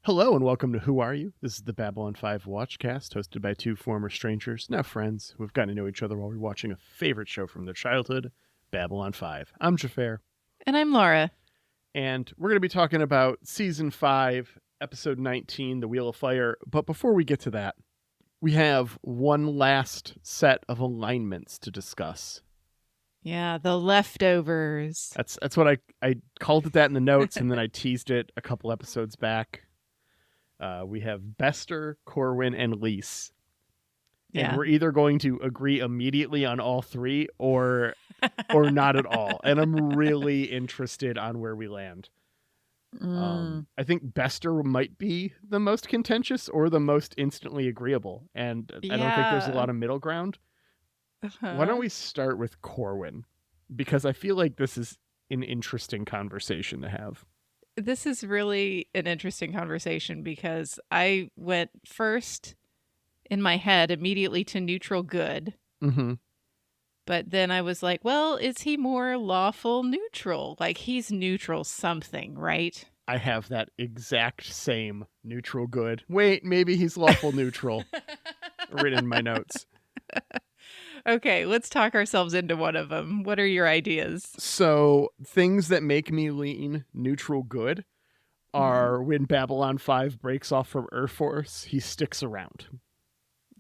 Hello and welcome to Who Are You? This is the Babylon 5 Watchcast, hosted by two former strangers, now friends, who have gotten to know each other while we're watching a favorite show from their childhood, Babylon 5. I'm Xhafer, And I'm Laura. and we're going to be talking about Season 5, Episode 19, The Wheel of Fire. But before we get to that, we have one last set of alignments to discuss. Yeah, the leftovers. That's what I called it that in the notes, and then I teased it a couple episodes back. We have Bester, Corwin, and Lise. And Yeah. we're either going to agree immediately on all three or not at all. And I'm really interested on where we land. I think Bester might be the most contentious or the most instantly agreeable. And I don't think there's a lot of middle ground. Why don't we start with Corwin? Because I feel like this is an interesting conversation to have. This is really an interesting conversation because I went first in my head immediately to neutral good. Mm-hmm. But then I was like, well, is he more lawful neutral? Like he's neutral something, right? I have that exact same neutral good. Wait, maybe he's lawful neutral written in my notes. Okay, let's talk ourselves into one of them. What are your ideas? So things that make me lean neutral good are when Babylon 5 breaks off from Earth Force, he sticks around.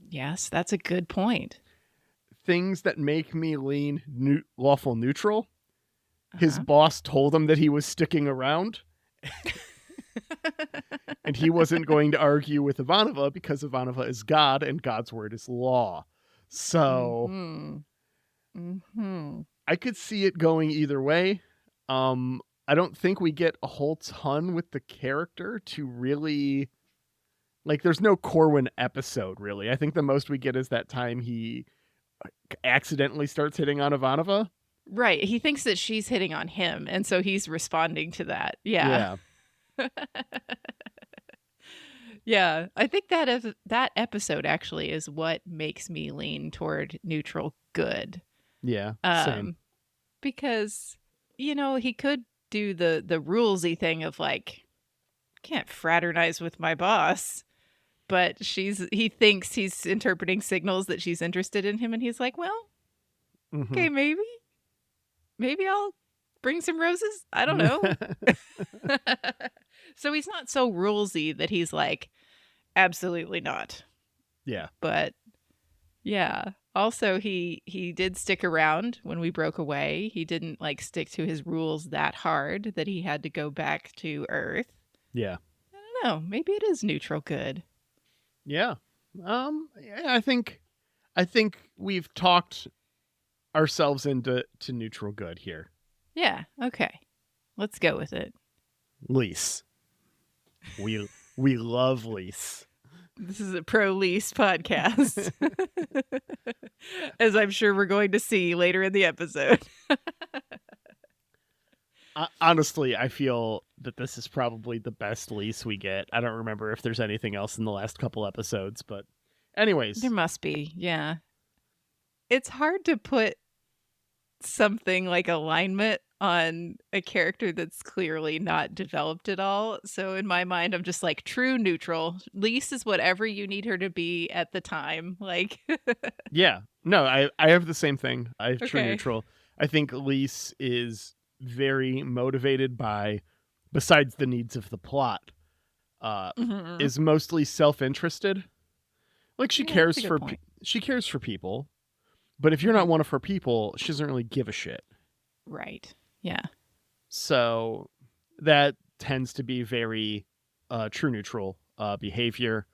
Yes, that's a good point. Things that make me lean lawful neutral, his boss told him that he was sticking around. And he wasn't going to argue with Ivanova because Ivanova is God and God's word is law. So I could see it going either way. I don't think we get a whole ton with the character to really... Like, there's no Corwin episode, really. I think the most we get is that time he accidentally starts hitting on Ivanova. Right. He thinks that she's hitting on him, and so he's responding to that. Yeah. Yeah. I think that episode actually is what makes me lean toward neutral good. Yeah, same. Because, he could do the rulesy thing of like, can't fraternize with my boss. But he thinks he's interpreting signals that she's interested in him, and he's like, well, okay, maybe I'll bring some roses. I don't know. So he's not so rulesy that he's like, absolutely not. Yeah. But yeah. Also, he did stick around when we broke away. He didn't like stick to his rules that hard that he had to go back to Earth. Yeah. I don't know. Maybe it is neutral good. Yeah. I think we've talked ourselves into neutral good here. Yeah. Okay. Let's go with it. Lise. We love Lise. This is a pro-Lise podcast. As I'm sure we're going to see later in the episode. Honestly, I feel that this is probably the best Lise we get. I don't remember if there's anything else in the last couple episodes, but anyways. There must be, yeah. It's hard to put something like alignment on a character that's clearly not developed at all. So in my mind, I'm just like true neutral. Lise is whatever you need her to be at the time. Like, yeah, no, I have the same thing. I have true Okay. neutral. I think Lise is very motivated by, besides the needs of the plot, is mostly self-interested. Like she cares for people, but if you're not one of her people, she doesn't really give a shit. Right. Yeah. So that tends to be very true neutral behavior.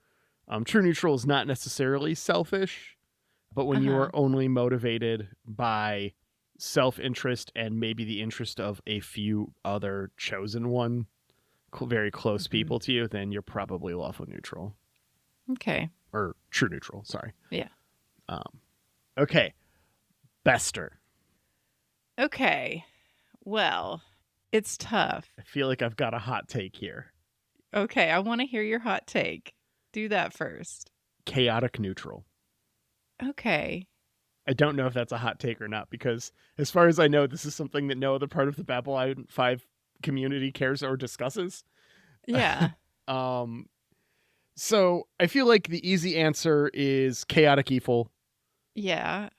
True neutral is not necessarily selfish, but when you are only motivated by self-interest and maybe the interest of a few other chosen one, very close people to you, then you're probably lawful neutral. Okay. Or true neutral, sorry. Yeah. Okay. Bester. Okay. Well, it's tough. I feel like I've got a hot take here. Okay, I want to hear your hot take. Do that first. Chaotic neutral. Okay. I don't know if that's a hot take or not, because as far as I know, this is something that no other part of the Babylon 5 community cares or discusses. Yeah. So I feel like the easy answer is chaotic evil. Yeah.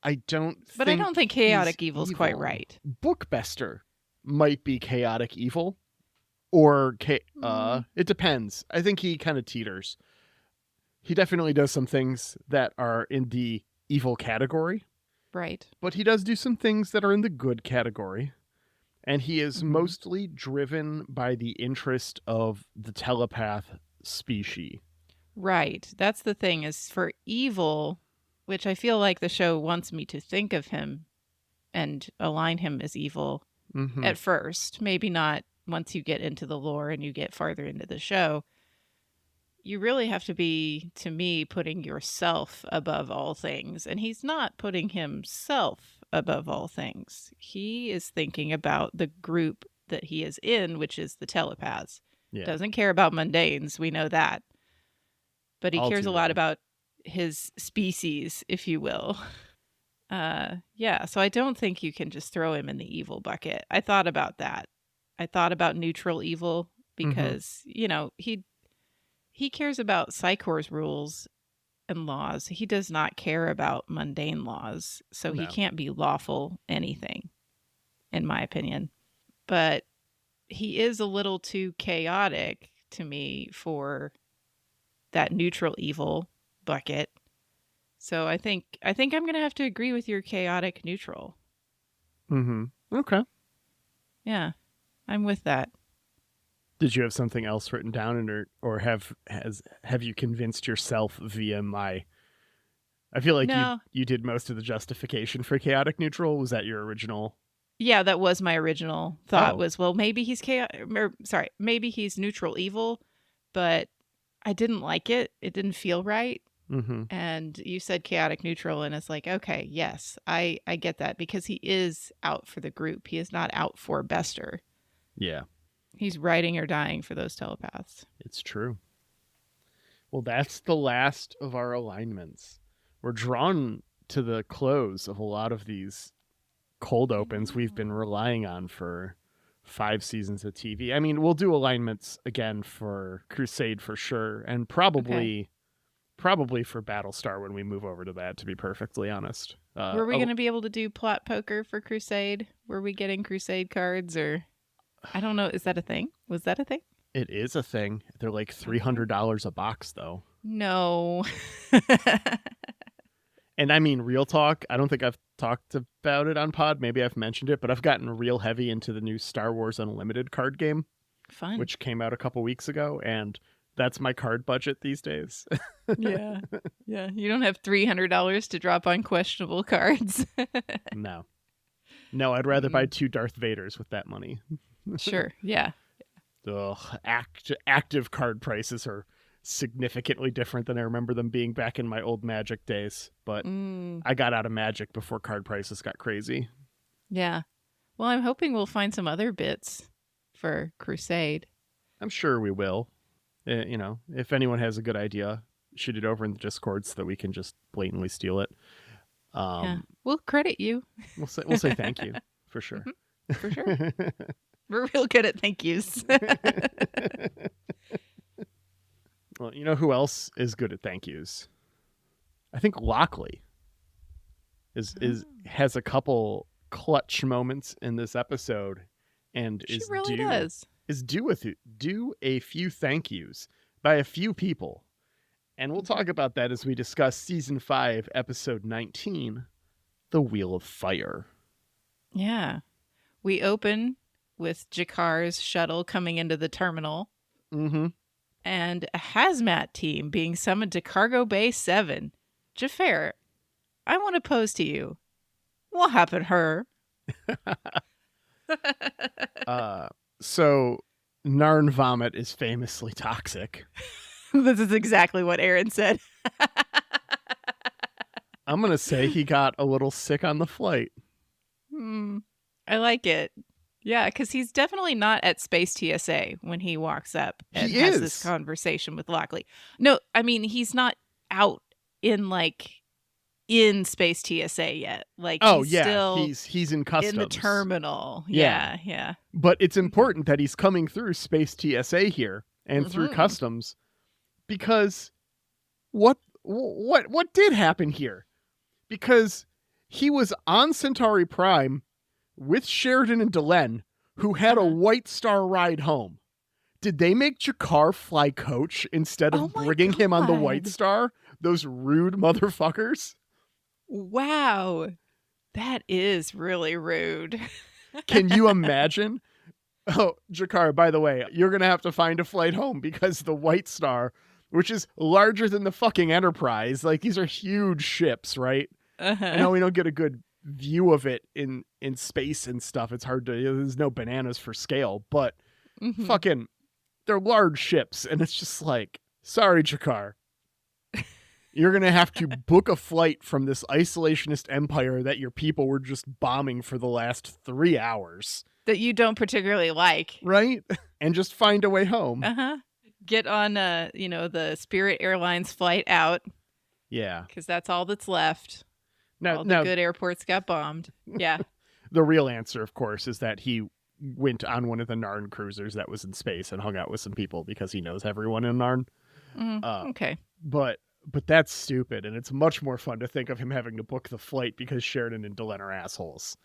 I don't But I don't think he's chaotic evil's quite evil. right. Bookbester might be chaotic evil, or it depends. I think he kind of teeters. He definitely does some things that are in the evil category, Right. but he does do some things that are in the good category. And he is mostly driven by the interest of the telepath species. Right. That's the thing, is for evil, which I feel like the show wants me to think of him and align him as evil at first. Maybe not once you get into the lore and you get farther into the show. You really have to be, to me, putting yourself above all things. And he's not putting himself above all things. He is thinking about the group that he is in, which is the telepaths. Yeah. Doesn't care about mundanes. We know that. But he All cares too a lot well. about his species, if you will. Yeah, so I don't think you can just throw him in the evil bucket. I thought about that. I thought about neutral evil because, he cares about Psychor's rules and laws. He does not care about mundane laws, so he can't be lawful anything, in my opinion. But he is a little too chaotic to me for that neutral evil bucket. So I think I'm going to have to agree with your chaotic neutral. Okay. Yeah, I'm with that. Did you have something else written down, or have you convinced yourself via my? I feel like No. you did most of the justification for chaotic neutral. Was that your original? Yeah, that was my original thought. Was, well, maybe he's maybe he's neutral evil, but I didn't like it. It didn't feel right. And you said chaotic neutral, and it's like, okay, yes, I get that, because he is out for the group. He is not out for Bester. Yeah. He's riding or dying for those telepaths. It's true. Well, that's the last of our alignments. We're drawn to the close of a lot of these cold opens we've been relying on for 5 seasons of TV. I mean, we'll do alignments again for Crusade for sure, and probably for Battlestar when we move over to that, to be perfectly honest. Were we going to be able to do plot poker for Crusade? Were we getting Crusade cards, or I don't know. Is that a thing? Was that a thing? It is a thing. They're like $300 a box, though. No. And I mean, real talk, I don't think I've talked about it on pod. Maybe I've mentioned it, but I've gotten real heavy into the new Star Wars Unlimited card game. Fun. Which came out a couple weeks ago, and that's my card budget these days. Yeah. You don't have $300 to drop on questionable cards. No, I'd rather buy 2 Darth Vaders with that money. Sure. Yeah. Ugh, active card prices are significantly different than I remember them being back in my old Magic days. But I got out of Magic before card prices got crazy. Yeah. Well, I'm hoping we'll find some other bits for Crusade. I'm sure we will. If anyone has a good idea, shoot it over in the Discord so that we can just blatantly steal it. Yeah. We'll credit you. We'll say thank you for sure. For sure. We're real good at thank yous. Well, you know who else is good at thank yous? I think Lockley has a couple clutch moments in this episode, and she really does. Is due a few thank yous by a few people. And we'll talk about that as we discuss season 5, episode 19, The Wheel of Fire. Yeah. We open with Jakar's shuttle coming into the terminal. And a hazmat team being summoned to Cargo Bay 7. Xhafer, I want to pose to you. What happened to her? So Narn vomit is famously toxic. This is exactly what Aaron said. I'm going to say he got a little sick on the flight. I like it. Yeah, because he's definitely not at Space TSA when he walks up and has this conversation with Lockley. No, I mean, he's not out in Space TSA yet. He's in customs. In the terminal. Yeah. But it's important that he's coming through Space TSA here. and through customs, because what did happen here? Because he was on Centauri Prime with Sheridan and Delenn, who had a White Star ride home. Did they make G'Kar fly coach instead of bringing him on the White Star? Those rude motherfuckers. Wow. That is really rude. Can you imagine? Oh, G'Kar, by the way, you're going to have to find a flight home because the White Star, which is larger than the fucking Enterprise, like these are huge ships, right? I know we don't get a good view of it in space and stuff. It's hard to, there's no bananas for scale, but fucking, they're large ships. And it's just like, sorry, G'Kar. You're going to have to book a flight from this isolationist empire that your people were just bombing for the last 3 hours. That you don't particularly like. Right? And just find a way home. Get on, the Spirit Airlines flight out. Yeah. Because that's all that's left. Now, all the good airports got bombed. Yeah. The real answer, of course, is that he went on one of the Narn cruisers that was in space and hung out with some people because he knows everyone in Narn. Okay. But that's stupid, and it's much more fun to think of him having to book the flight because Sheridan and Delenn are assholes.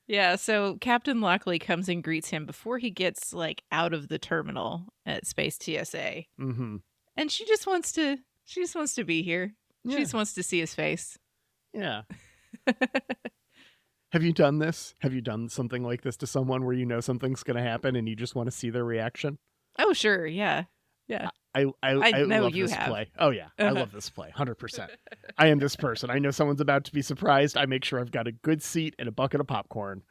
Yeah, so Captain Lockley comes and greets him before he gets out of the terminal at Space TSA. And she just wants to be here. Yeah. She just wants to see his face. Yeah. Have you done this? Have you done something like this to someone where you know something's going to happen and you just want to see their reaction? Oh, sure. Yeah. Yeah. I know love you this have. play. Oh, yeah. I love this play. 100%. I am this person. I know someone's about to be surprised. I make sure I've got a good seat and a bucket of popcorn.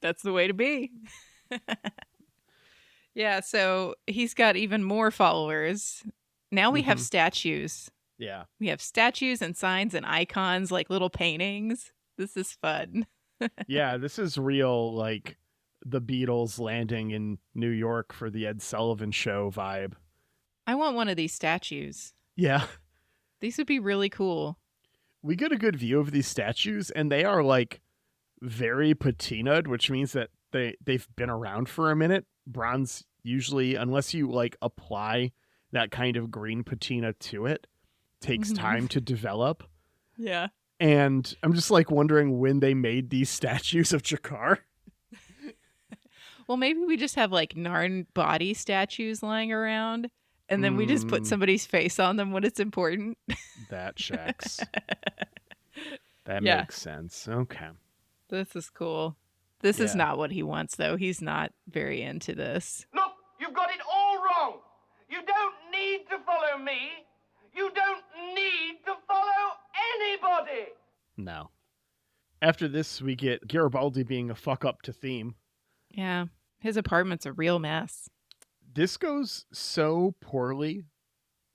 That's the way to be. Yeah. So he's got even more followers. Now we have statues. Yeah. We have statues and signs and icons, like little paintings. This is fun. Yeah. This is real, the Beatles landing in New York for the Ed Sullivan Show vibe. I want one of these statues. Yeah. These would be really cool. We get a good view of these statues, and they are very patinaed, which means that they've been around for a minute. Bronze usually, unless you apply that kind of green patina to it, takes time to develop. Yeah. And I'm just wondering when they made these statues of G'Kar. Well, maybe we just have Narn body statues lying around, and then we just put somebody's face on them when it's important. That checks. That makes sense. Okay. This is cool. This is not what he wants, though. He's not very into this. Look, you've got it all wrong. You don't need to follow me. You don't need to follow anybody. No. After this, we get Garibaldi being a fuck up to theme. Yeah. His apartment's a real mess. This goes so poorly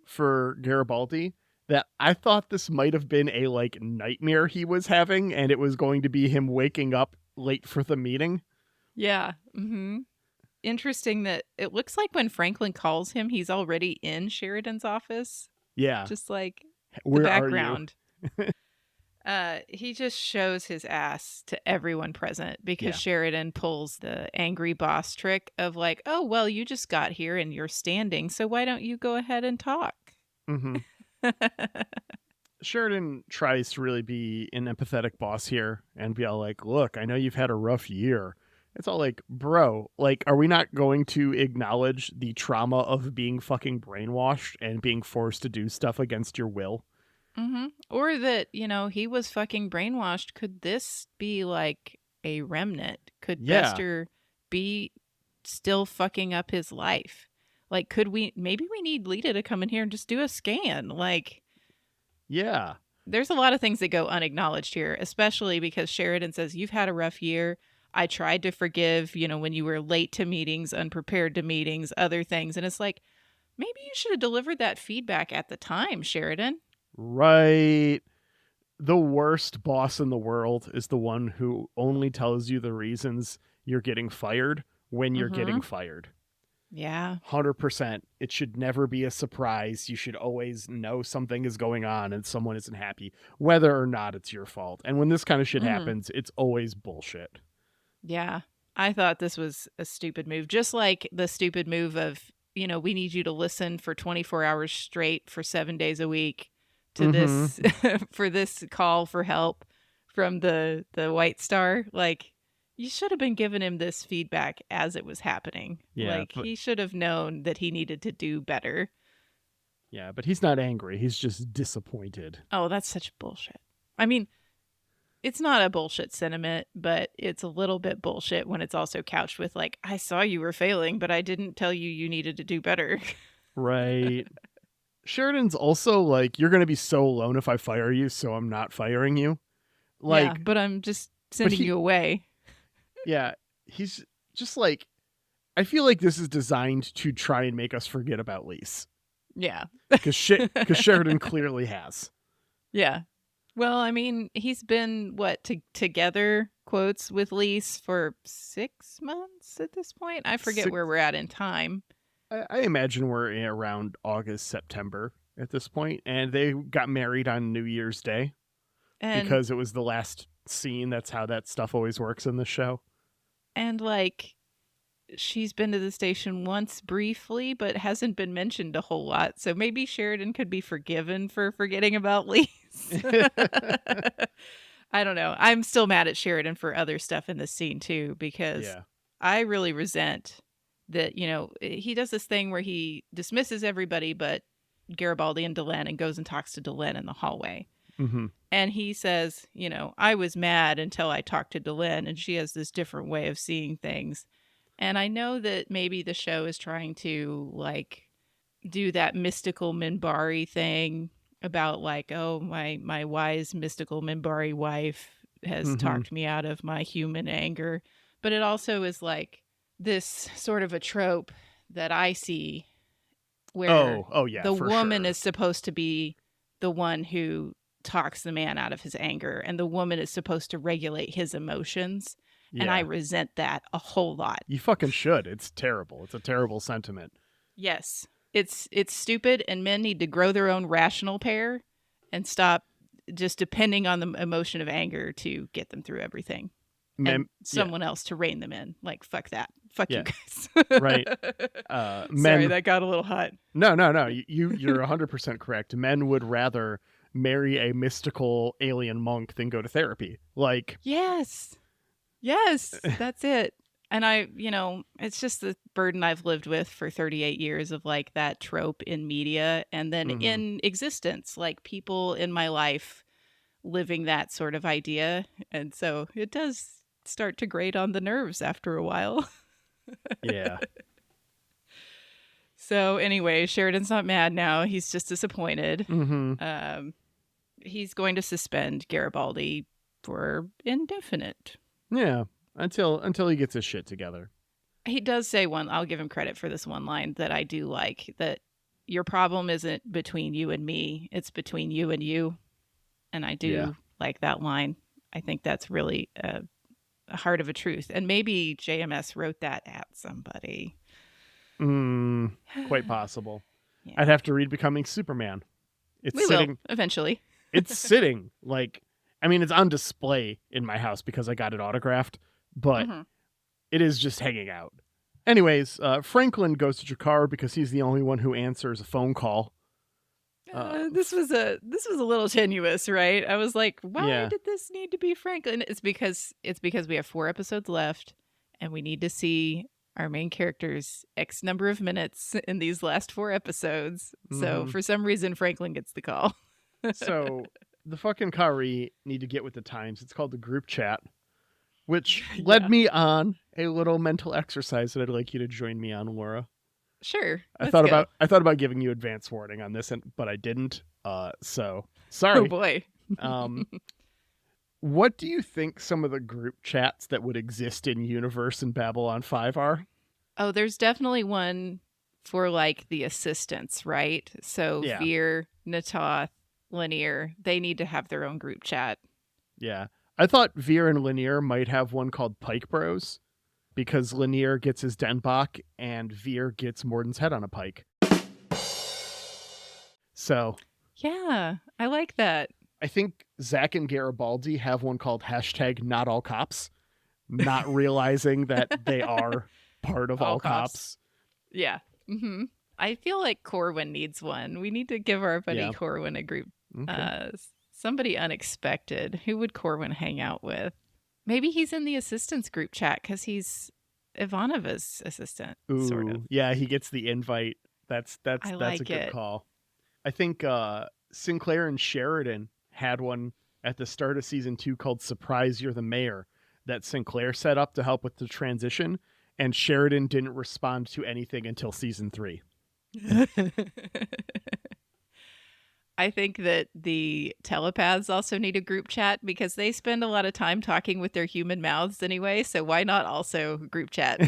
for Garibaldi that I thought this might have been a nightmare he was having, and it was going to be him waking up late for the meeting. Yeah. Interesting that it looks like when Franklin calls him, he's already in Sheridan's office. Yeah. Just the Where background. He just shows his ass to everyone present because Sheridan pulls the angry boss trick of oh, well, you just got here and you're standing, so why don't you go ahead and talk? Sheridan tries to really be an empathetic boss here and be all look, I know you've had a rough year. It's all bro, are we not going to acknowledge the trauma of being fucking brainwashed and being forced to do stuff against your will? Or that, he was fucking brainwashed. Could this be a remnant? Could Bester be still fucking up his life? Maybe we need Lyta to come in here and just do a scan. Yeah. There's a lot of things that go unacknowledged here, especially because Sheridan says, you've had a rough year. I tried to forgive, when you were late to meetings, unprepared to meetings, other things. And it's maybe you should have delivered that feedback at the time, Sheridan. Right. The worst boss in the world is the one who only tells you the reasons you're getting fired when you're getting fired. Yeah. 100%. It should never be a surprise. You should always know something is going on and someone isn't happy, whether or not it's your fault. And when this kind of shit happens, it's always bullshit. Yeah. I thought this was a stupid move, just like the stupid move of, we need you to listen for 24 hours straight for 7 days a week to Mhm. this for this call for help from the White Star. Like, you should have been giving him this feedback as it was happening. Yeah, Like, but he should have known that he needed to do better. he's not angry. He's just disappointed. Oh, that's such bullshit. I mean, it's not a bullshit sentiment, but it's a little bit bullshit when it's also couched with like, I saw you were failing, but I didn't tell you needed to do better. Right. Sheridan's also like, you're going to be so alone if I fire you, so I'm not firing you. Yeah, Like, but I'm just sending you away. yeah, he's just like, I feel like this is designed to try and make us forget about Lise. Yeah. Because Sheridan clearly has. Yeah. Well, I mean, he's been, together, quotes, with Lise for 6 months at this point? I forget where we're at in time. I imagine we're around August, September at this point, and they got married on New Year's Day because it was the last scene. That's how that stuff always works in the show. And, like, she's been to the station once briefly, but hasn't been mentioned a whole lot. So maybe Sheridan could be forgiven for forgetting about Lise. I don't know. I'm still mad at Sheridan for other stuff in this scene too, because I really resent that, he does this thing where he dismisses everybody but Garibaldi and Delenn and goes and talks to Delenn in the hallway. Mm-hmm. And he says, I was mad until I talked to Delenn and she has this different way of seeing things. And I know that maybe the show is trying to, like, do that mystical Minbari thing about, like, oh, my wise mystical Minbari wife has talked me out of my human anger. But it also is, like, this sort of a trope that I see where the woman is supposed to be the one who talks the man out of his anger, and the woman is supposed to regulate his emotions. And I resent that a whole lot. You fucking should. It's terrible. It's a terrible sentiment. Yes. It's stupid, and men need to grow their own rational pair and stop just depending on the emotion of anger to get them through everything. And someone else to rein them in. Like, fuck that. Fuck you guys. Right. Sorry, that got a little hot. No. You're 100% correct. Men would rather marry a mystical alien monk than go to therapy. Like, yes, that's it. And it's just the burden I've lived with for 38 years of, like, that trope in media and then in existence, like, people in my life living that sort of idea. And so it does start to grate on the nerves after a while. Yeah. So anyway, Sheridan's not mad now. He's just disappointed. Mm-hmm. He's going to suspend Garibaldi for indefinite. Yeah, until he gets his shit together. He does say I'll give him credit for this one line that I do like, that your problem isn't between you and me, it's between you and you. And I do like that line. I think that's really a heart of a truth. And maybe JMS wrote that at somebody. Quite possible. Yeah. I'd have to read Becoming Superman. We will, eventually. It's sitting, like, I mean, it's on display in my house because I got it autographed, but it is just hanging out. Anyways, Franklin goes to Jakar because he's the only one who answers a phone call. This was a little tenuous, right? I was like, why did this need to be Franklin? It's because we have 4 episodes left, and we need to see our main characters X number of minutes in these last 4 episodes. So for some reason, Franklin gets the call. So the fucking Kari need to get with the times. It's called the group chat, which led me on a little mental exercise that I'd like you to join me on, Laura. Sure. I thought about giving you advance warning on this, but I didn't. So sorry. Oh boy. What do you think some of the group chats that would exist in universe in Babylon 5 are? Oh, there's definitely one for, like, the assistants, right? So Veer, Natoth, Lanier, they need to have their own group chat. Yeah. I thought Veer and Lanier might have one called Pike Bros, because Lanier gets his Denbach and Veer gets Morden's head on a pike. So. Yeah, I like that. I think Zach and Garibaldi have one called #NotAllCops, not realizing that they are part of all cops. Yeah. Mm-hmm. I feel like Corwin needs one. We need to give our buddy Corwin a group. Okay. Somebody unexpected. Who would Corwin hang out with? Maybe he's in the assistants group chat because he's Ivanova's assistant. Ooh, sort of. Yeah, he gets the invite. That's like a good it. call. I think Sinclair and Sheridan had one at the start of season 2 called Surprise You're the Mayor that Sinclair set up to help with the transition, and Sheridan didn't respond to anything until season 3. I think that the telepaths also need a group chat because they spend a lot of time talking with their human mouths anyway, so why not also group chat?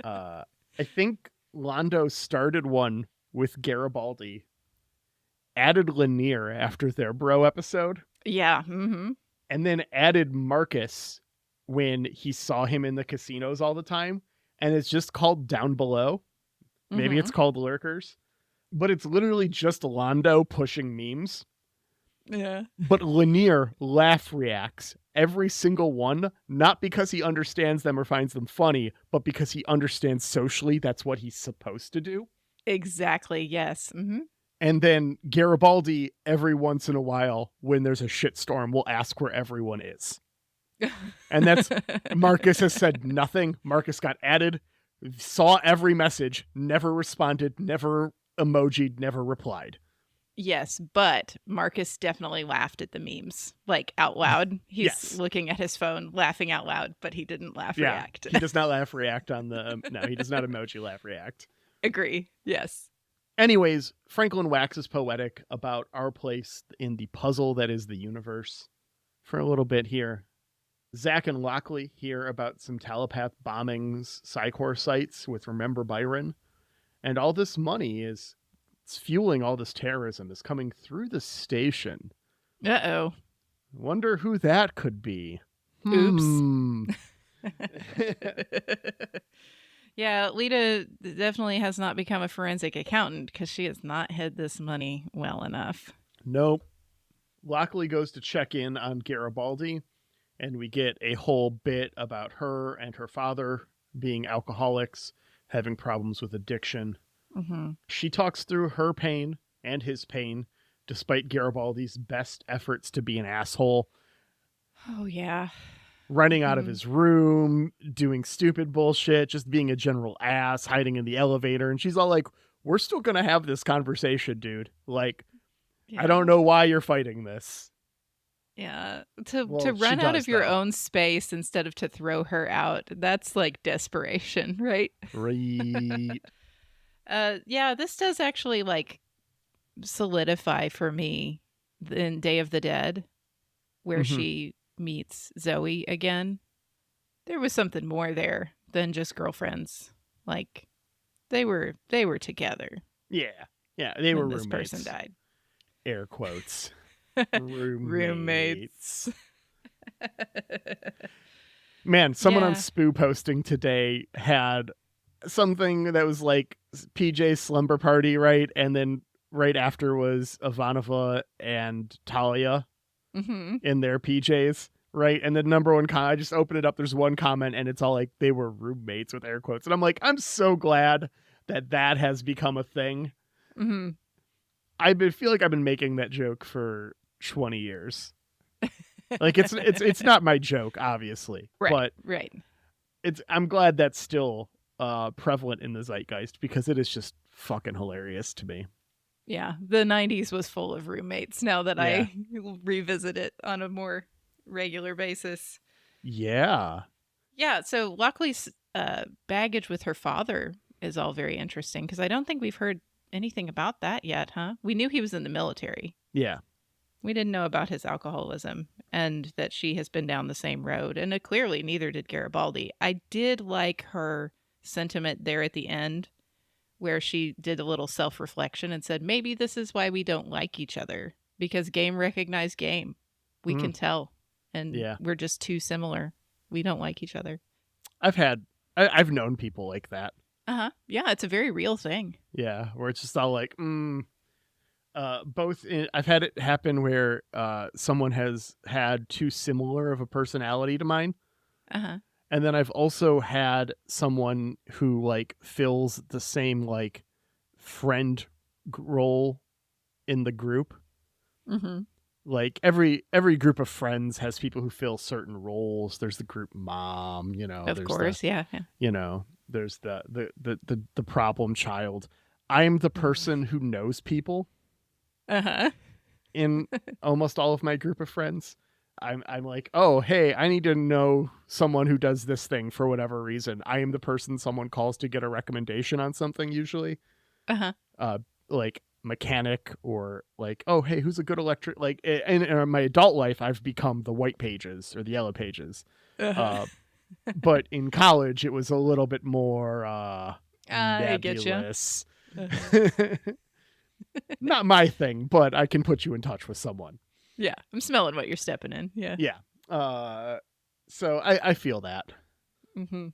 I think Londo started one with Garibaldi, added Lanier after their bro episode. Yeah. Mm-hmm. And then added Marcus when he saw him in the casinos all the time. And it's just called Down Below. Maybe it's called Lurkers. But it's literally just Londo pushing memes. Yeah. But Lanier laugh reacts every single one, not because he understands them or finds them funny, but because he understands socially that's what he's supposed to do. Exactly, yes. Mm-hmm. And then Garibaldi, every once in a while, when there's a shitstorm, will ask where everyone is. And that's, Marcus has said nothing. Marcus got added, saw every message, never responded, never emojied, never replied. Yes, but Marcus definitely laughed at the memes, like out loud. He's looking at his phone, laughing out loud, but he didn't laugh react. He does not laugh react on the, no, he does not emoji laugh react. Agree, yes. Anyways, Franklin waxes poetic about our place in the puzzle that is the universe for a little bit here. Zach and Lockley hear about some telepath bombings, Psycor sites with Remember Byron. And all this money is fueling all this terrorism is coming through the station. Uh-oh. Wonder who that could be. Oops. Yeah, Lyta definitely has not become a forensic accountant because she has not hid this money well enough. Nope. Lockley goes to check in on Garibaldi, and we get a whole bit about her and her father being alcoholics, having problems with addiction. Mm-hmm. She talks through her pain and his pain, despite Garibaldi's best efforts to be an asshole. Oh, yeah. Running out of his room, doing stupid bullshit, just being a general ass, hiding in the elevator. And she's all like, we're still going to have this conversation, dude. Like, I don't know why you're fighting this. Yeah. To run out of your own space instead of to throw her out, that's like desperation, right? Right. Yeah, this does actually like solidify for me in Day of the Dead, where she meets Zoe again. There was something more there than just girlfriends. Like they were together. Yeah. They were roommates. This person died. Air quotes. Roommates. Man, someone on Spoo posting today had something that was like PJ's slumber party, right? And then right after was Ivanova and Talia in their PJs, right? And the number one comment, I just open it up, there's one comment and it's all like they were roommates with air quotes. And I'm like, I'm so glad that has become a thing. I feel like I've been making that joke for 20 years. Like it's not my joke, obviously, but I'm glad that's still prevalent in the zeitgeist because it is just fucking hilarious to me. Yeah, the 90s was full of roommates now that I revisit it on a more regular basis. Yeah. Yeah, so Lockley's baggage with her father is all very interesting because I don't think we've heard anything about that yet, huh? We knew he was in the military. Yeah. We didn't know about his alcoholism and that she has been down the same road. And clearly neither did Garibaldi. I did like her sentiment there at the end where she did a little self-reflection and said, maybe this is why we don't like each other, because game recognized game. We can tell. And we're just too similar. We don't like each other. I've known people like that. Yeah, it's a very real thing. Yeah, where it's just all like, I've had it happen where someone has had too similar of a personality to mine. Uh-huh. And then I've also had someone who like fills the same like friend role in the group. Mm-hmm. Like every group of friends has people who fill certain roles. There's the group mom, Of there's course, yeah. there's the problem child. I'm the person who knows people Uh-huh. in almost all of my group of friends. I'm like, oh, hey, I need to know someone who does this thing for whatever reason. I am the person someone calls to get a recommendation on something usually. Uh-huh. Like mechanic or like, oh, hey, who's a good electric? Like in my adult life, I've become the white pages or the yellow pages. Uh-huh. But in college, it was a little bit more I get you. nebulous. Uh-huh. Not my thing, but I can put you in touch with someone. Yeah, I'm smelling what you're stepping in. Yeah. Yeah. So I feel that. Mm-hmm.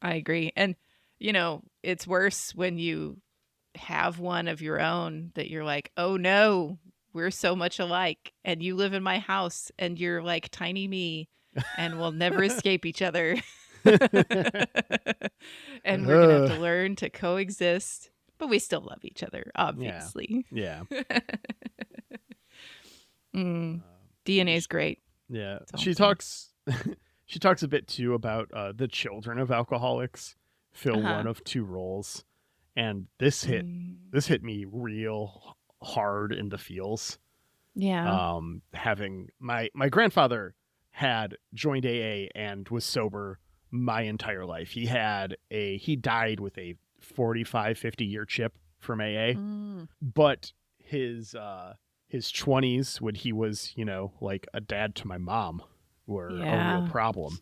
I agree. And, it's worse when you have one of your own that you're like, oh no, we're so much alike. And you live in my house and you're like tiny me and we'll never escape each other. And we're going to have to learn to coexist. But we still love each other, obviously. Yeah. DNA is great. Yeah. She talks a bit too about the children of alcoholics fill one of two roles. And this hit me real hard in the feels. Yeah. Having my grandfather had joined AA and was sober my entire life. He died with a 50 year chip from AA. But his 20s when he was, like a dad to my mom were a real problem.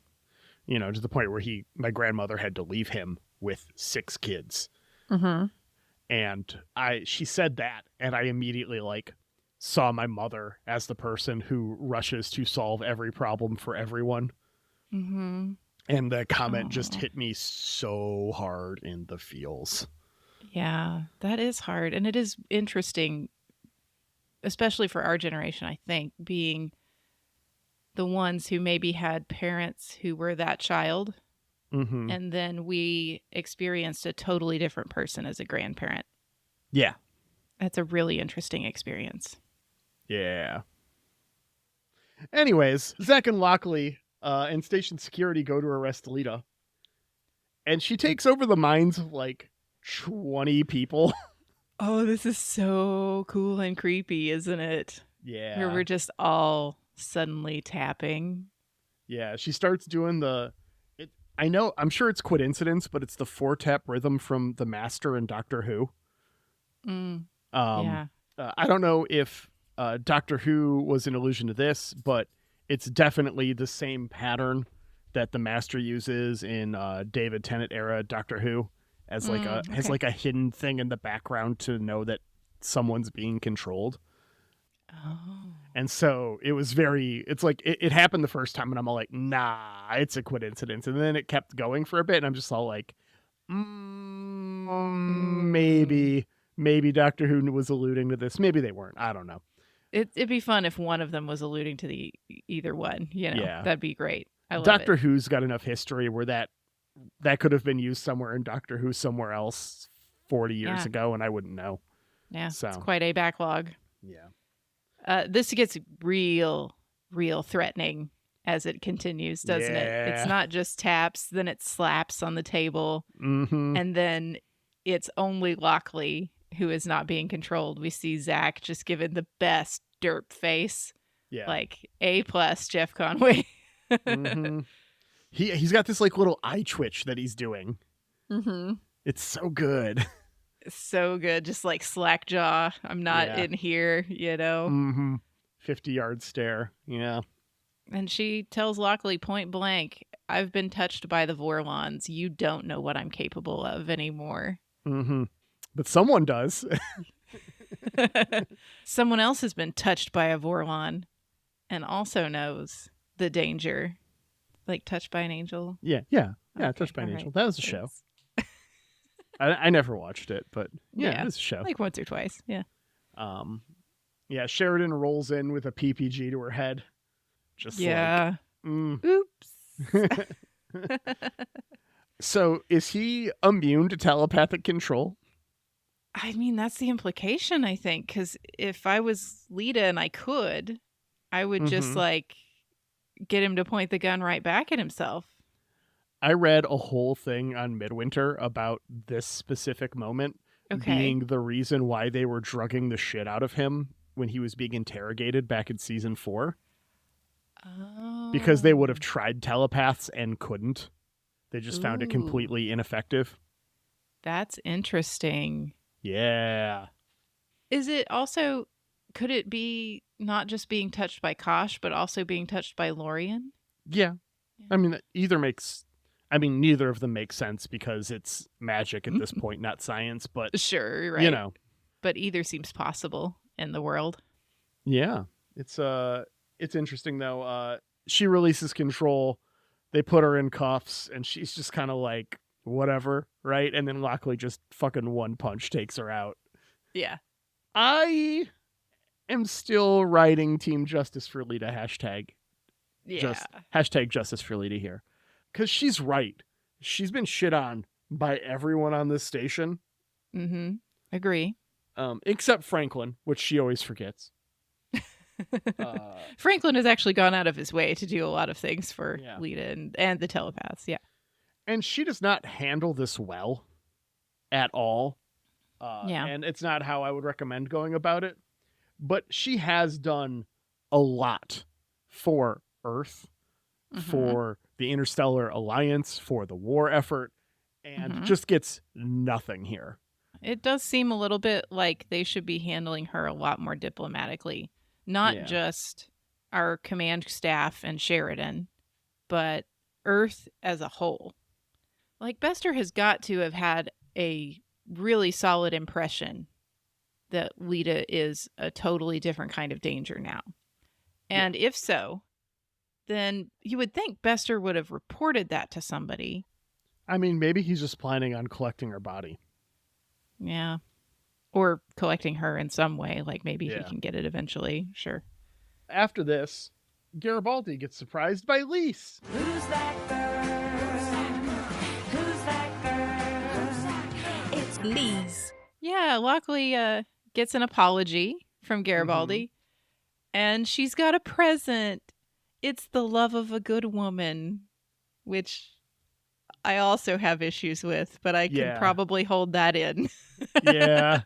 To the point where my grandmother had to leave him with 6 kids. Mm-hmm. And she said that, and I immediately like saw my mother as the person who rushes to solve every problem for everyone. Mm-hmm. And the comment just hit me so hard in the feels. Yeah, that is hard. And it is interesting, especially for our generation, I think, being the ones who maybe had parents who were that child. Mm-hmm. And then we experienced a totally different person as a grandparent. Yeah. That's a really interesting experience. Yeah. Anyways, Zach and Lockley and station security go to arrest Lyta. And she takes over the minds of like 20 people. Oh, this is so cool and creepy, isn't it? Yeah. Where we're just all suddenly tapping. Yeah, she starts doing I'm sure it's coincidence, but it's the 4-tap rhythm from the Master and Doctor Who. Yeah. I don't know if Doctor Who was an allusion to this, but it's definitely the same pattern that the Master uses in David Tennant era Doctor Who as like a hidden thing in the background to know that someone's being controlled. Oh. And so it's like it happened the first time and I'm all like, nah, it's a coincidence. And then it kept going for a bit and I'm just all like, maybe Doctor Who was alluding to this. Maybe they weren't. I don't know. It'd be fun if one of them was alluding to either one. Yeah. That'd be great. I love Doctor it. Who's got enough history where that could have been used somewhere in Doctor Who somewhere else 40 years ago, and I wouldn't know. Yeah, so. It's quite a backlog. Yeah. This gets real threatening as it continues, doesn't it? It's not just taps, then it slaps on the table, and then it's only Lockley who is not being controlled. We see Zach just giving the best derp face. Yeah. Like A+ Jeff Conway. He's got this like little eye twitch that he's doing. It's so good. So good. Just like slack jaw. I'm not in here, 50-yard stare. Yeah. And she tells Lockley point blank, I've been touched by the Vorlons. You don't know what I'm capable of anymore. But someone does. Someone else has been touched by a Vorlon and also knows the danger. Like touched by an angel? Yeah, Okay, touched by an right. angel. That was a show. I never watched it, but yeah, it was a show. Like once or twice, yeah. Yeah, Sheridan rolls in with a PPG to her head. Just Yeah. Oops. So is he immune to telepathic control? I mean, that's the implication, I think, because if I was Lyta and I could, I would just like get him to point the gun right back at himself. I read a whole thing on Midwinter about this specific moment being the reason why they were drugging the shit out of him when he was being interrogated back in season 4. Oh. Because they would have tried telepaths and couldn't. They just found it completely ineffective. That's interesting. Yeah. Is it also, could it be not just being touched by Kosh, but also being touched by Lorian? Yeah. I mean, neither of them make sense because it's magic at this point, not science, but sure, right. you know. But either seems possible in the world. Yeah. It's interesting though. She releases control. They put her in cuffs and she's just kind of like, whatever, right? And then Lockley just fucking one punch takes her out. Yeah. I am still writing Team Justice for Lyta hashtag. Yeah. Hashtag Justice for Lyta here. Because she's right. She's been shit on by everyone on this station. Mm-hmm. Agree. Except Franklin, which she always forgets. Franklin has actually gone out of his way to do a lot of things for Lyta and the telepaths. Yeah. And she does not handle this well at all. And it's not how I would recommend going about it. But she has done a lot for Earth, for the Interstellar Alliance, for the war effort, and just gets nothing here. It does seem a little bit like they should be handling her a lot more diplomatically. Not just our command staff and Sheridan, but Earth as a whole. Like, Bester has got to have had a really solid impression that Lyta is a totally different kind of danger now. And if so, then you would think Bester would have reported that to somebody. I mean, maybe he's just planning on collecting her body. Yeah. Or collecting her in some way, like maybe he can get it eventually. Sure. After this, Garibaldi gets surprised by Lise. Who's that girl? Who's that girl? It's Lise. Yeah, Lockley gets an apology from Garibaldi, and she's got a present. It's the love of a good woman, which I also have issues with, but I can probably hold that in. Yeah,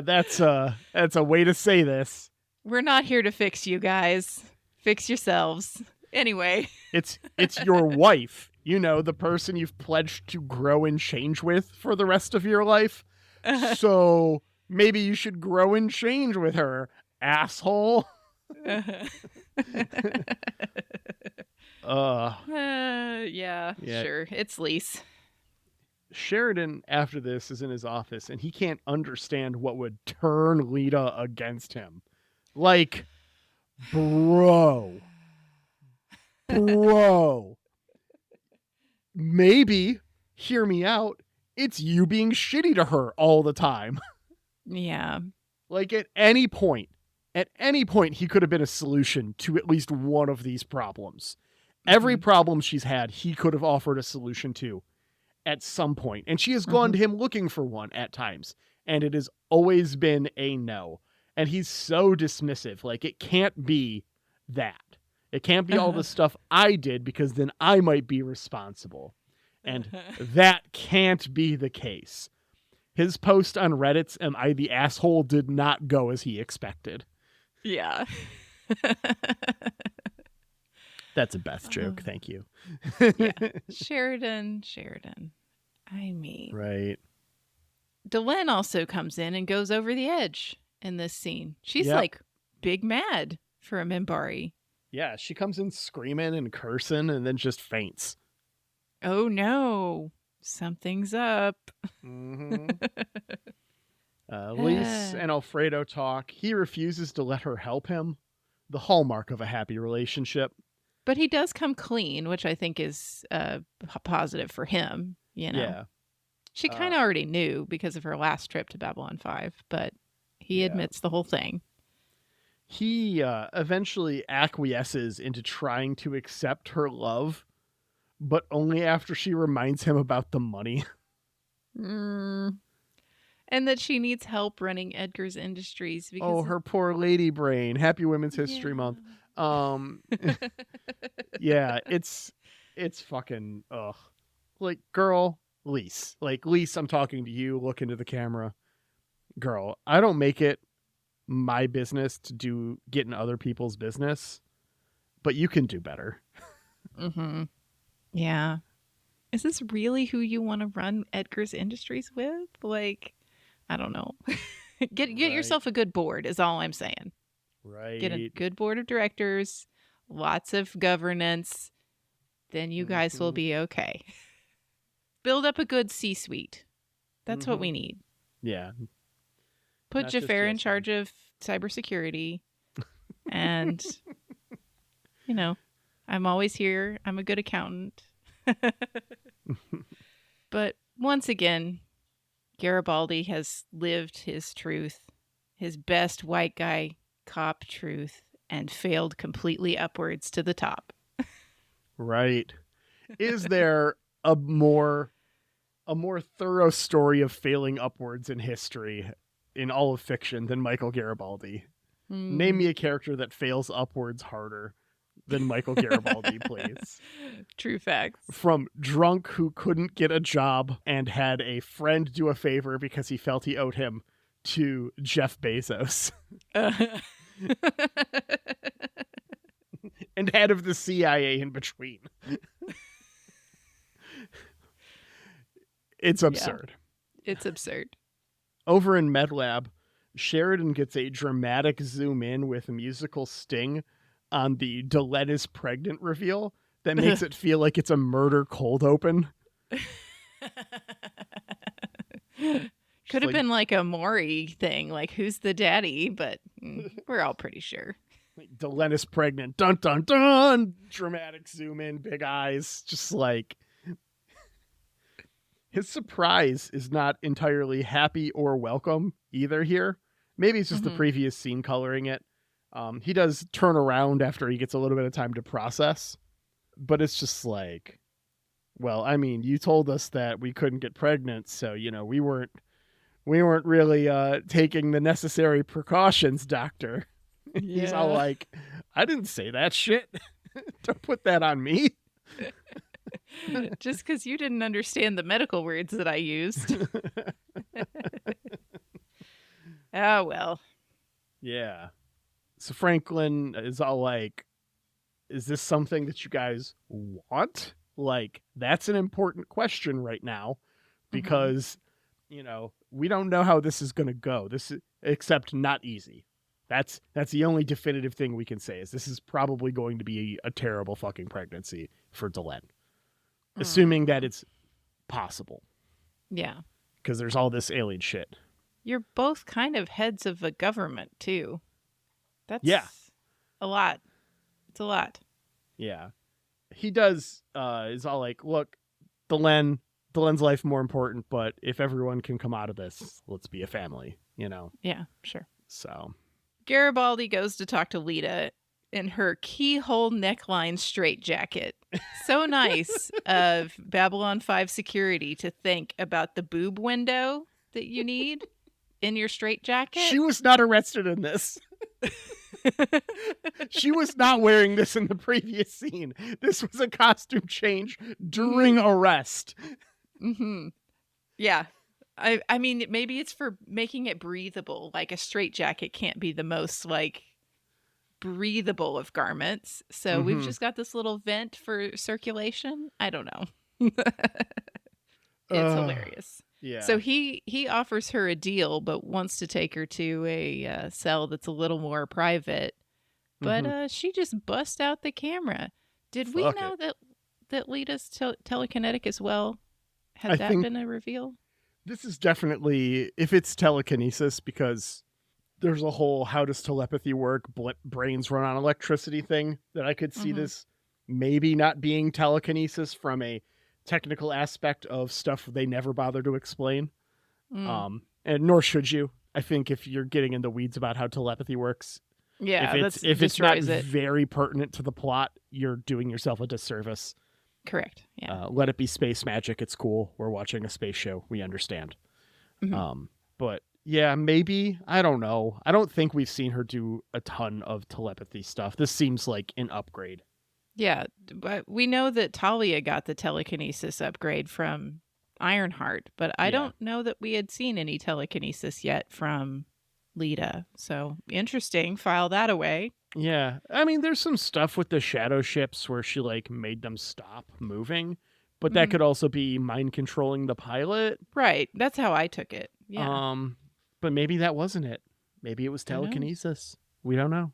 that's a way to say this. We're not here to fix you guys. Fix yourselves. Anyway. It's your wife, the person you've pledged to grow and change with for the rest of your life. So maybe you should grow and change with her, asshole. Yeah, sure. It's Lise. Sheridan, after this, is in his office, and he can't understand what would turn Lyta against him. Like, bro. Maybe, hear me out, it's you being shitty to her all the time. Yeah. Like, at any point, he could have been a solution to at least one of these problems. Every problem she's had, he could have offered a solution to at some point. And she has gone to him looking for one at times. And it has always been a no. And he's so dismissive. Like, it can't be that. It can't be all the stuff I did because then I might be responsible. And that can't be the case. His post on Reddit's "Am I the asshole?" did not go as he expected. Yeah. That's a Beth joke. Thank you. Yeah. Sheridan. I mean. Right. Delenn also comes in and goes over the edge in this scene. She's like big mad for a Minbari. Yeah, she comes in screaming and cursing and then just faints. Oh no. Something's up. Lise and Alfredo talk. He refuses to let her help him. The hallmark of a happy relationship. But he does come clean, which I think is positive for him, Yeah. She kind of already knew because of her last trip to Babylon 5, but he admits the whole thing. He eventually acquiesces into trying to accept her love, but only after she reminds him about the money. And that she needs help running Edgar's Industries because Oh, her poor lady brain. Happy Women's History Month. Yeah, it's fucking ugh. Like, girl, Lise. Like, Lise, I'm talking to you. Look into the camera. Girl, I don't make it my business to get in other people's business, but you can do better. Yeah. Is this really who you want to run Edgar's Industries with? Like, I don't know. Get yourself a good board is all I'm saying. Right. Get a good board of directors, lots of governance, then you guys will be okay. Build up a good C-suite. That's what we need. Yeah. Put Not just Xhafer in yes charge of cybersecurity. And, you know, I'm always here. I'm a good accountant. But once again, Garibaldi has lived his truth, his best white guy cop truth, and failed completely upwards to the top. Right. Is there a more thorough story of failing upwards in history in all of fiction than Michael Garibaldi? Name me a character that fails upwards harder than Michael Garibaldi, please. True facts. From drunk who couldn't get a job and had a friend do a favor because he felt he owed him, to Jeff Bezos. And head of the CIA in between. It's absurd. Yeah, it's absurd. Over in MedLab, Sheridan gets a dramatic zoom in with a musical sting on the Delenn is pregnant reveal that makes it feel like it's a murder cold open. Could have been like a Maury thing, like who's the daddy, but we're all pretty sure. Like, Delenn is pregnant. Dun dun dun. Dramatic zoom in, big eyes. Just like his surprise is not entirely happy or welcome either here. Maybe it's just the previous scene coloring it. He does turn around after he gets a little bit of time to process, but it's just like, well, I mean, you told us that we couldn't get pregnant, so, you know, we weren't really taking the necessary precautions, doctor. Yeah. He's all like, I didn't say that shit. Don't put that on me. Just because you didn't understand the medical words that I used. Oh, well. Yeah. So Franklin is all like, is this something that you guys want? Like, that's an important question right now because, you know, we don't know how this is going to go. This is, except not easy. That's the only definitive thing we can say is this is probably going to be a terrible fucking pregnancy for Delenn. Assuming that it's possible. Yeah. Because there's all this alien shit. You're both kind of heads of a government, too. That's a lot. It's a lot. Yeah. He does, is all like, look, Delen's life more important, but if everyone can come out of this, let's be a family, you know? Yeah, sure. So. Garibaldi goes to talk to Lyta in her keyhole neckline straitjacket. So nice of Babylon 5 security to think about the boob window that you need in your straitjacket. She was not arrested in this. She was not wearing this in the previous scene. This was a costume change during arrest. Yeah. I mean, maybe it's for making it breathable. Like a straitjacket can't be the most like breathable of garments. So we've just got this little vent for circulation. I don't know. It's hilarious. Yeah. So he offers her a deal, but wants to take her to a cell that's a little more private. But she just busts out the camera. Did we know that Lyta's telekinetic as well? Had that been a reveal? This is definitely, if it's telekinesis, because there's a whole how does telepathy work, brains run on electricity thing that I could see this maybe not being telekinesis from a technical aspect of stuff they never bother to explain. And nor should you. I think if you're getting in the weeds about how telepathy works, Yeah, if it's not very pertinent to the plot, you're doing yourself a disservice. Correct. Yeah. Let it be space magic. It's cool. We're watching a space show. We understand. Mhm. But yeah, maybe. I don't know. I don't think we've seen her do a ton of telepathy stuff. This seems like an upgrade. Yeah, but we know that Talia got the telekinesis upgrade from Ironheart, but I Yeah. don't know that we had seen any telekinesis yet from Lyta. So interesting. File that away. Yeah. I mean, there's some stuff with the shadow ships where she like made them stop moving, but that Mhm. could also be mind controlling the pilot. Right. That's how I took it. Yeah. But maybe that wasn't it. Maybe it was Who knows? telekinesis. We don't know.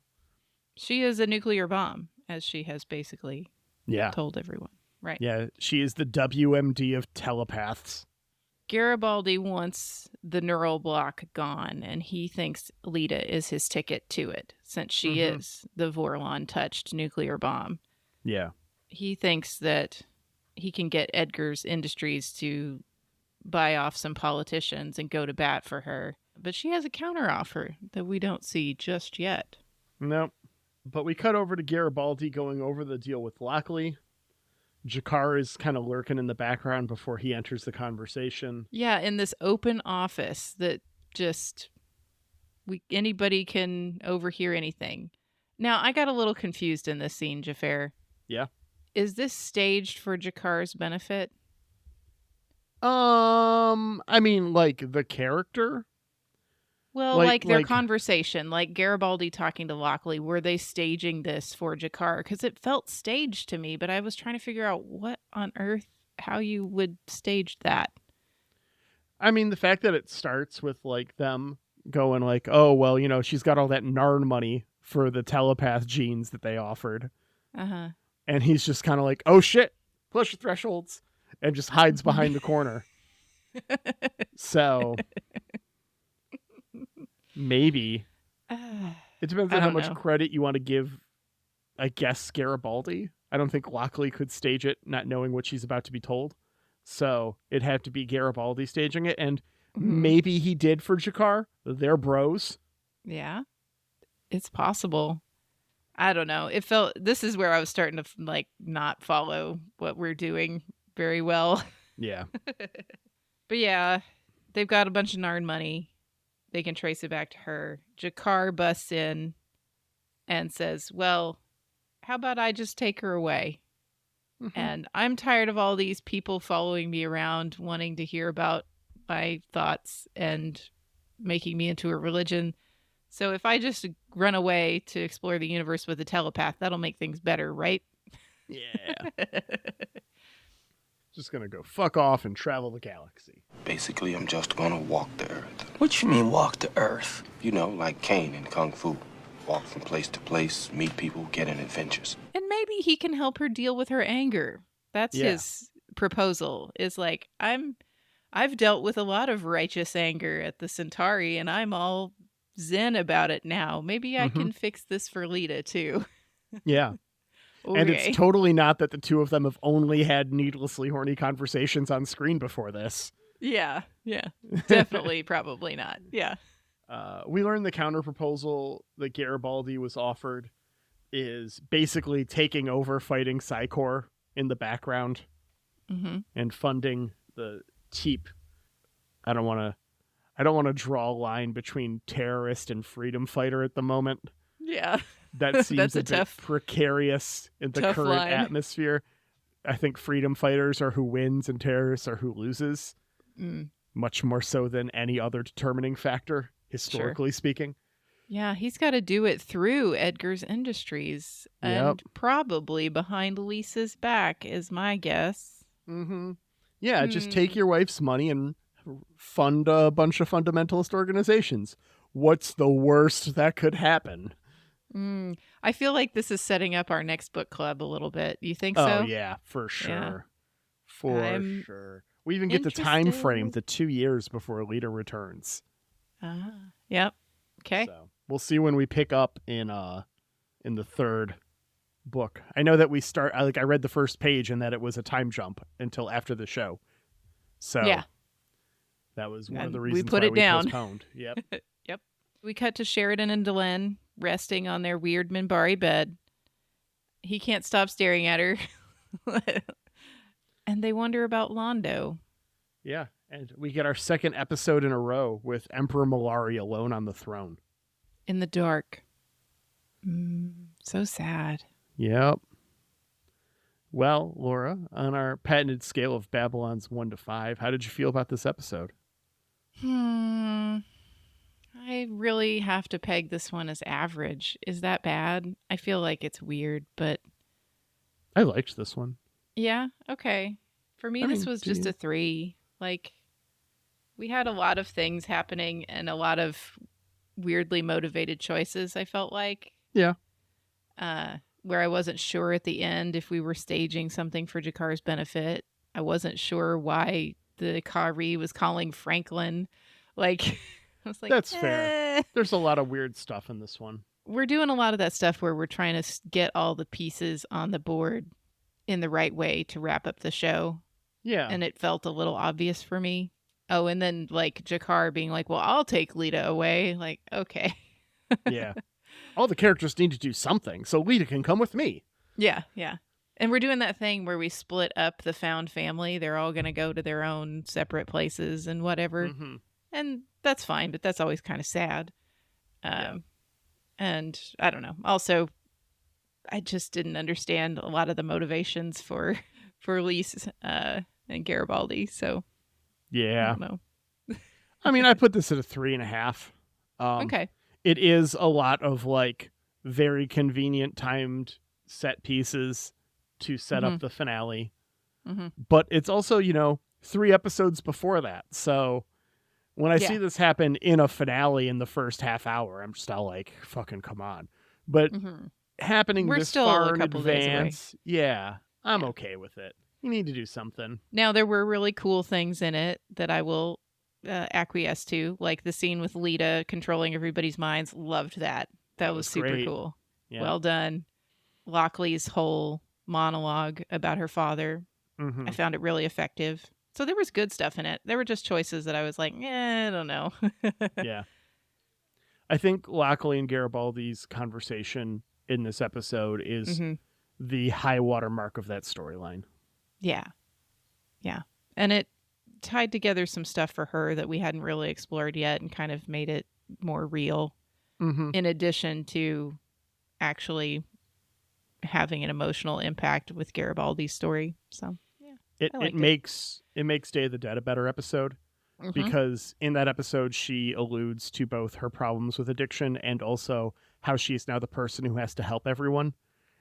She is a nuclear bomb, as she has basically Yeah. told everyone. Right. Yeah. She is the WMD of telepaths. Garibaldi wants the neural block gone, and he thinks Lyta is his ticket to it, since she Mhm. is the Vorlon-touched nuclear bomb. Yeah. He thinks that he can get Edgar's Industries to buy off some politicians and go to bat for her. But she has a counteroffer that we don't see just yet. Nope. But we cut over to Garibaldi going over the deal with Lockley. Jakar is kind of lurking in the background before he enters the conversation. Yeah, in this open office that just anybody can overhear anything. Now, I got a little confused in this scene, Xhafer. Yeah. Is this staged for Jakar's benefit? I mean, like the character. Well, like their conversation, like Garibaldi talking to Lockley, were they staging this for Jakar? Because it felt staged to me, but I was trying to figure out what on earth, how you would stage that. I mean, the fact that it starts with like them going like, oh, well, you know, she's got all that Narn money for the telepath genes that they offered. Uh-huh. And he's just kind of like, oh shit, push your thresholds, and just hides behind the corner. So maybe it depends on how much credit you want to give, I guess, Garibaldi. I don't think Lockley could stage it not knowing what she's about to be told. So it'd have to be Garibaldi staging it. And maybe he did for Jakar. They're bros. Yeah, it's possible. I don't know. This is where I was starting to like not follow what we're doing very well. Yeah. But yeah, they've got a bunch of Narn money. They can trace it back to her. Jakar busts in and says, well, how about I just take her away? Mm-hmm. And I'm tired of all these people following me around, wanting to hear about my thoughts and making me into a religion. So if I just run away to explore the universe with a telepath, that'll make things better, right? Yeah. Just gonna go fuck off and travel the galaxy. Basically, I'm just gonna walk the earth. What you mean, walk the earth? You know, like Kane in Kung Fu. Walk from place to place, meet people, get in adventures. And maybe he can help her deal with her anger. That's his proposal, is like, I've dealt with a lot of righteous anger at the Centauri, and I'm all zen about it now. Maybe I can fix this for Lyta, too. Yeah. Okay. And it's totally not that the two of them have only had needlessly horny conversations on screen before this. Yeah. Definitely, probably not. Yeah. We learned the counter proposal that Garibaldi was offered is basically taking over fighting Psy-Corps in the background and funding the cheap. I don't want to draw a line between terrorist and freedom fighter at the moment. Yeah. That seems a bit precarious in the current atmosphere. I think freedom fighters are who wins and terrorists are who loses. Much more so than any other determining factor, historically speaking. Yeah, he's got to do it through Edgar's Industries and probably behind Lisa's back is my guess. Yeah, just take your wife's money and fund a bunch of fundamentalist organizations. What's the worst that could happen? I feel like this is setting up our next book club a little bit. You think so? Oh, yeah, for sure. Yeah. Sure. We even get the time frame, the 2 years before Lyta returns. Yep. Okay. So we'll see when we pick up in the third book. I know that we start, I read the first page and that it was a time jump until after the show. So that was one of the reasons we put it down. Postponed. Yep. Yep. We cut to Sheridan and Delenn resting on their weird Minbari bed. He can't stop staring at her. And they wonder about Londo. Yeah, and we get our second episode in a row with Emperor Malari alone on the throne. In the dark. So sad. Yep. Well, Laura, on our patented scale of Babylon's 1 to 5, how did you feel about this episode? I really have to peg this one as average. Is that bad? I feel like it's weird, but... I liked this one. Yeah, okay. For me, this was just a 3. Like, we had a lot of things happening and a lot of weirdly motivated choices, I felt like. Yeah. Where I wasn't sure at the end if we were staging something for Jakar's benefit. I wasn't sure why the Kari was calling Franklin. Like, I was like, that's fair. There's a lot of weird stuff in this one. We're doing a lot of that stuff where we're trying to get all the pieces on the board in the right way to wrap up the show. Yeah. And it felt a little obvious for me. Oh, and then like Jakar being like, well, I'll take Lyta away. Like, okay. Yeah. All the characters need to do something, so Lyta can come with me. Yeah, yeah. And we're doing that thing where we split up the found family. They're all going to go to their own separate places and whatever. Mm-hmm. And that's fine, but that's always kind of sad. Yeah. And I don't know. Also, I just didn't understand a lot of the motivations for Lise and Garibaldi. So, yeah. I don't know. I mean, I put this at a 3.5. Okay. It is a lot of like very convenient timed set pieces to set up the finale. Mm-hmm. But it's also, 3 episodes before that. So when I see this happen in a finale in the first half hour, I'm just all like, fucking come on. But happening We're this still far a in couple days away. advance, I'm okay with it. You need to do something. Now, there were really cool things in it that I will acquiesce to, like the scene with Lyta controlling everybody's minds. Loved that. That was super great. cool. Yeah. Well done. Lockley's whole monologue about her father. Mm-hmm. I found it really effective. So there was good stuff in it. There were just choices that I was like, I don't know. Yeah. I think Lockley and Garibaldi's conversation in this episode is the high water mark of that storyline. Yeah. Yeah. And it tied together some stuff for her that we hadn't really explored yet and kind of made it more real, in addition to actually having an emotional impact with Garibaldi's story. So yeah, it makes Day of the Dead a better episode because in that episode she alludes to both her problems with addiction and also how she is now the person who has to help everyone.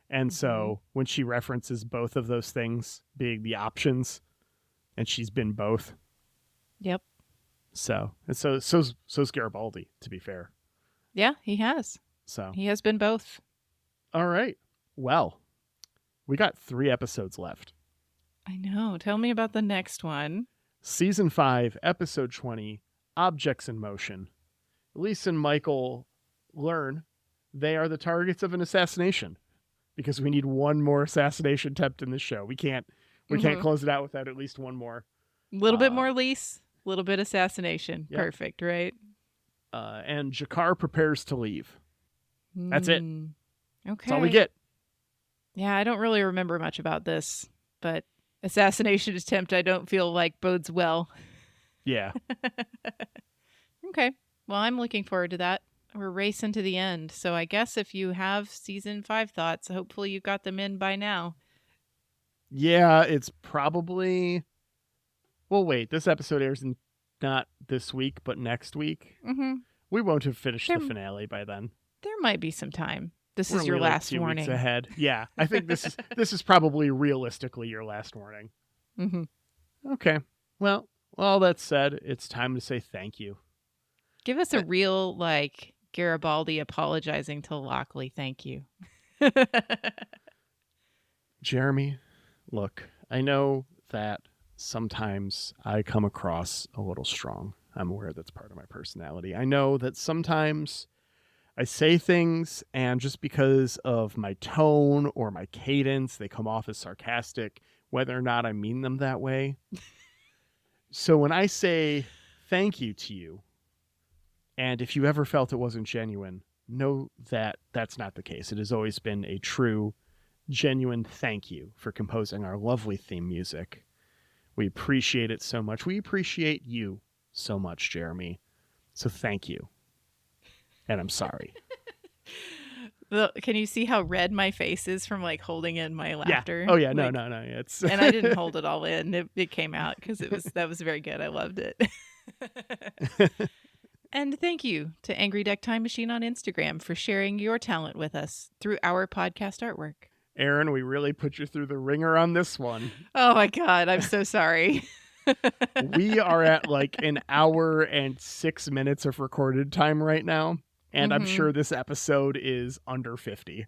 And so when she references both of those things being the options, and she's been both. Yep. So's Garibaldi, to be fair. Yeah, he has. So he has been both. All right. Well, we got 3 episodes left. I know. Tell me about the next one. Season 5, episode 20, Objects in Motion. Elise and Michael learn they are the targets of an assassination because we need one more assassination attempt in this show. We can't close it out without at least one more. A little bit more Lise, a little bit assassination. Yep. Perfect, right? And Jakar prepares to leave. That's it. Okay. That's all we get. Yeah, I don't really remember much about this, but assassination attempt I don't feel like bodes well. Yeah. Okay. Well, I'm looking forward to that. We're racing to the end. So I guess if you have season 5 thoughts, hopefully you've got them in by now. Yeah, it's probably... Well, wait, this episode airs not this week, but next week. We won't have finished the finale by then. There might be some time. This We're is your only last like 2 warning. weeks ahead. Yeah, I think this is probably realistically your last warning. Okay. Well, all that said, it's time to say thank you. Give us a real, Garibaldi apologizing to Lockley. Thank you. Jeremy, look, I know that sometimes I come across a little strong. I'm aware that's part of my personality. I know that sometimes I say things and just because of my tone or my cadence, they come off as sarcastic, whether or not I mean them that way. So when I say thank you to you, and if you ever felt it wasn't genuine, know that that's not the case. It has always been a true, genuine thank you for composing our lovely theme music. We appreciate it so much. We appreciate you so much, Jeremy. So thank you. And I'm sorry. Can you see how red my face is from like holding in my laughter? Yeah. Oh yeah, Like, no. It's and I didn't hold it all in. It came out because that was very good. I loved it. And thank you to Angry Deck Time Machine on Instagram for sharing your talent with us through our podcast artwork. Aaron, we really put you through the ringer on this one. Oh my God, I'm so sorry. We are at like an hour and 6 minutes of recorded time right now. And I'm sure this episode is under 50.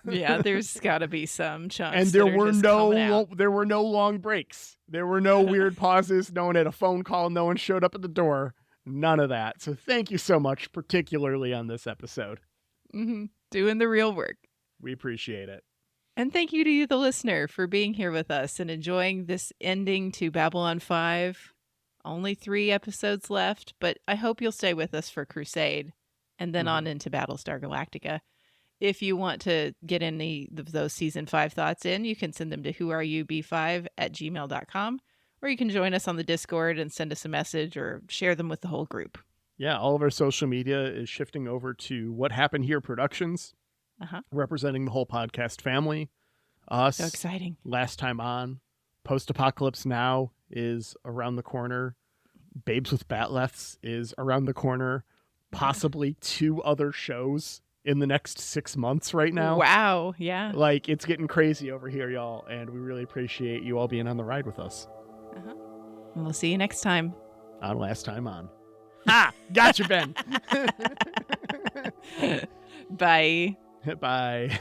Yeah, there's got to be some chunks. And there were no long breaks. There were no weird pauses. No one had a phone call. No one showed up at the door. None of that. So thank you so much, particularly on this episode. Doing the real work. We appreciate it. And thank you to you, the listener, for being here with us and enjoying this ending to Babylon 5. Only 3 episodes left, but I hope you'll stay with us for Crusade and then on into Battlestar Galactica. If you want to get any of those season 5 thoughts in, you can send them to whoareyoub5@gmail.com, or you can join us on the Discord and send us a message or share them with the whole group. Yeah, all of our social media is shifting over to What Happened Here Productions, representing the whole podcast family. Us. So exciting. Last Time On. Post-Apocalypse Now is around the corner. Babes with Batleths is around the corner. Possibly 2 other shows in the next 6 months right now. Wow, yeah. Like, it's getting crazy over here, y'all, and we really appreciate you all being on the ride with us. And we'll see you next time. On Last Time On. Ha! Gotcha, Ben! Bye. Bye.